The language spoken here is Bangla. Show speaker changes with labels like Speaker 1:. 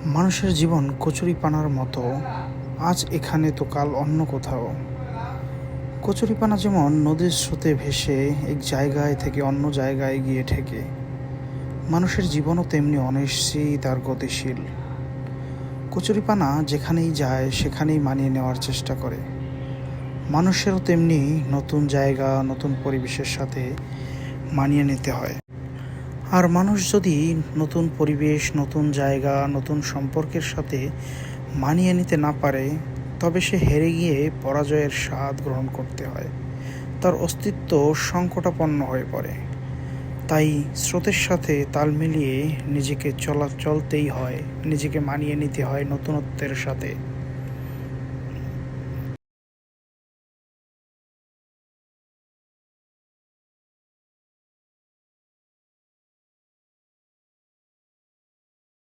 Speaker 1: মানুষের জীবন কচুরিপানার মতো, আজ এখানে তো কাল অন্য কোথাও। কচুরিপানা যেমন নদীর স্রোতে ভেসে এক জায়গায় থেকে অন্য জায়গায় গিয়ে ঠেকে, মানুষের জীবনও তেমনি অনিশ্চিত আর গতিশীল। কচুরিপানা যেখানেই যায় সেখানেই মানিয়ে নেওয়ার চেষ্টা করে। মানুষেরও তেমনি নতুন জায়গা, নতুন পরিবেশের সাথে মানিয়ে নিতে হয়। আর মানুষ যদি নতুন পরিবেশ, নতুন জায়গা, নতুন সম্পর্কের সাথে মানিয়ে নিতে না পারে, তবে সে হেরে গিয়ে পরাজয়ের স্বাদ গ্রহণ করতে হয়। তার অস্তিত্ব সংকটাপন্ন হয়ে পড়ে। তাই স্রোতের সাথে তাল মিলিয়ে নিজেকে চলতেই হয়, নিজেকে মানিয়ে নিতে হয় নতুনত্বের সাথে।